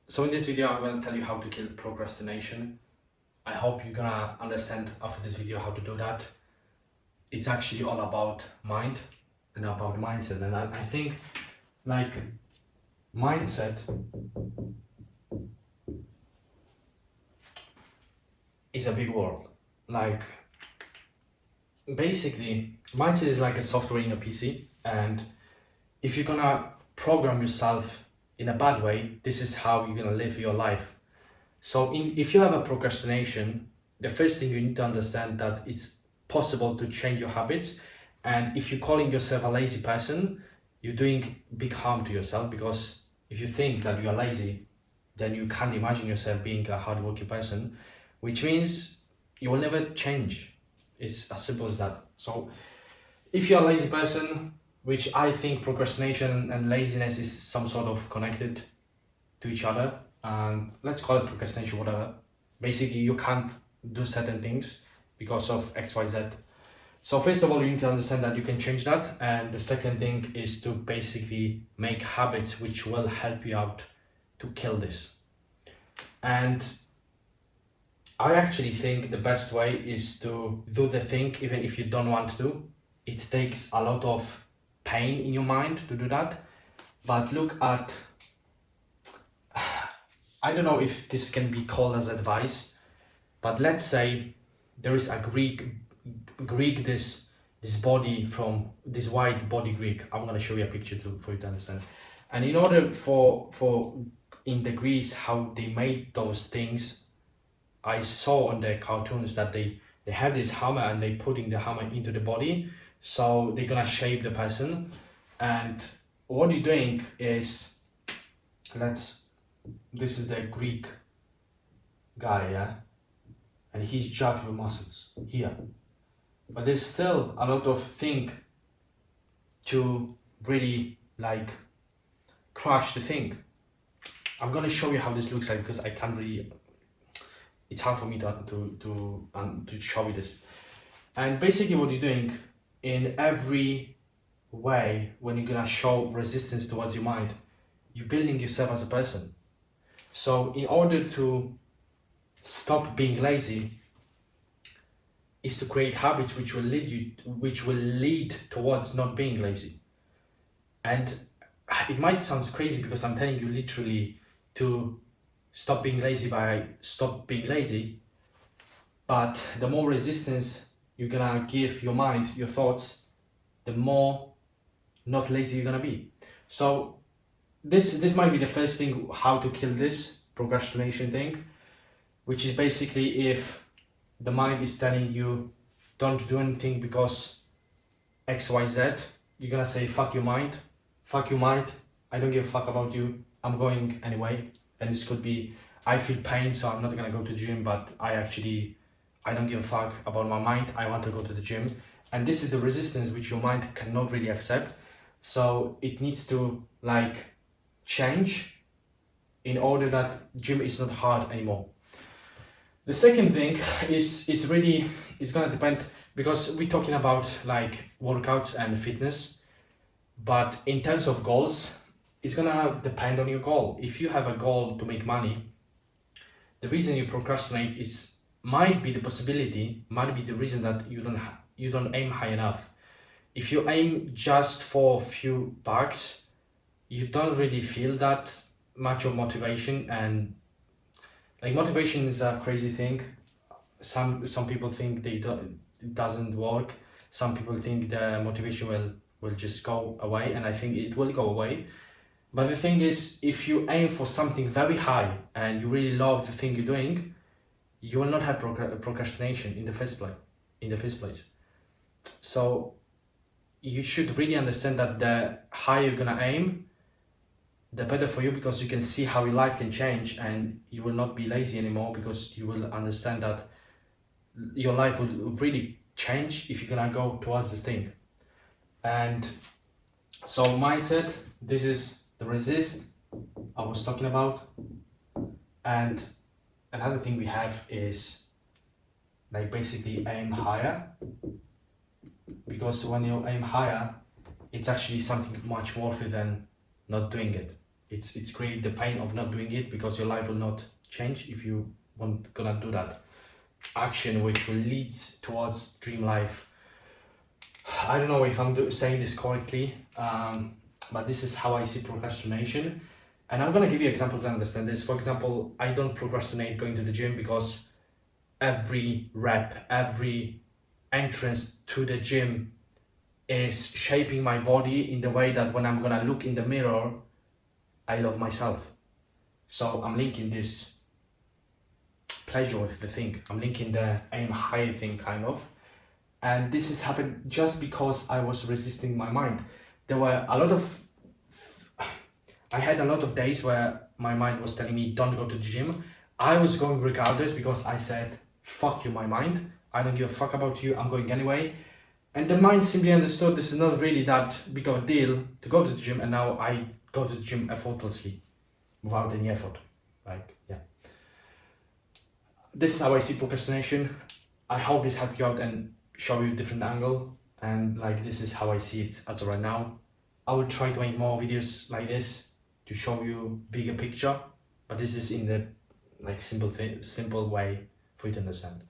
So in this video, I'm going to tell you how to kill procrastination. I hope you're gonna understand after this video how to do that. It's actually all about mind and about mindset. And I think like mindset is a big word. Like basically mindset is like a software in your PC, and if you're gonna program yourself in a bad way, this is how you're gonna live your life. So if you have a procrastination, the first thing you need to understand that it's possible to change your habits. And if you're calling yourself a lazy person, you're doing big harm to yourself, because if you think that you are lazy, then you can't imagine yourself being a hardworking person, which means you will never change. It's as simple as that. So if you're a lazy person, which I think procrastination and laziness is some sort of connected to each other, and let's call it procrastination, whatever. Basically, you can't do certain things because of XYZ. So first of all, you need to understand that you can change that, and the second thing is to basically make habits which will help you out to kill this. And I actually think the best way is to do the thing even if you don't want to. It takes a lot of pain in your mind to do that. But look at, I don't know if this can be called as advice, but let's say there is a Greek, this body from this white body Greek. I'm gonna show you a picture for you to understand. And in order for in the Greece how they made those things, I saw on the cartoons that they have this hammer and they putting the hammer into the body, so they're gonna shape the person. And what you're doing is, this is the Greek guy, yeah, and he's jacked with muscles here, but there's still a lot of thing to really like crush the thing. I'm gonna show you how this looks like, because I can't really, it's hard for me to show you this. And basically what you're doing in every way, when you're gonna show resistance towards your mind, you're building yourself as a person. So in order to stop being lazy is to create habits which will lead towards not being lazy. And it might sound crazy because I'm telling you literally to stop being lazy by stop being lazy, but the more resistance you're gonna give your mind, your thoughts, the more not lazy you're gonna be. So this might be the first thing, how to kill this procrastination thing, which is basically if the mind is telling you don't do anything because XYZ, you're gonna say fuck your mind, I don't give a fuck about you, I'm going anyway. And this could be, I feel pain so I'm not gonna go to the gym, but I don't give a fuck about my mind, I want to go to the gym. And this is the resistance which your mind cannot really accept, so it needs to like change in order that gym is not hard anymore. The second thing is really, it's gonna depend, because we're talking about like workouts and fitness, but in terms of goals, it's gonna depend on your goal. If you have a goal to make money, the reason you procrastinate might be the reason that you don't aim high enough. If you aim just for a few bucks, you don't really feel that much of motivation. And like motivation is a crazy thing. Some people think it doesn't work. Some people think the motivation will just go away, and I think it will go away. But the thing is, if you aim for something very high and you really love the thing you're doing, you will not have procrastination in the first place. So you should really understand that the higher you're gonna aim, the better for you, because you can see how your life can change and you will not be lazy anymore, because you will understand that your life will really change if you're gonna go towards this thing. And so mindset, this is the resist I was talking about. And another thing we have is like basically aim higher, because when you aim higher, it's actually something much worthy than not doing it. It's create the pain of not doing it, because your life will not change if you want gonna do that action which will lead towards dream life. I don't know if I'm saying this correctly, but this is how I see procrastination. And I'm gonna give you examples to understand this. For example, I don't procrastinate going to the gym because every rep, every entrance to the gym is shaping my body in the way that when I'm gonna look in the mirror, I love myself. So I'm linking this pleasure with the thing. I'm linking the aim high thing kind of. And this has happened just because I was resisting my mind. There were a lot of, I had a lot of days where my mind was telling me, don't go to the gym. I was going regardless because I said, fuck you, my mind. I don't give a fuck about you. I'm going anyway. And the mind simply understood this is not really that big of a deal to go to the gym. And now I go to the gym effortlessly without any effort. Like, yeah. This is how I see procrastination. I hope this helped you out and show you a different angle. And like, this is how I see it as of right now. I will try to make more videos like this to show you bigger picture, but this is in the like simple way for you to understand.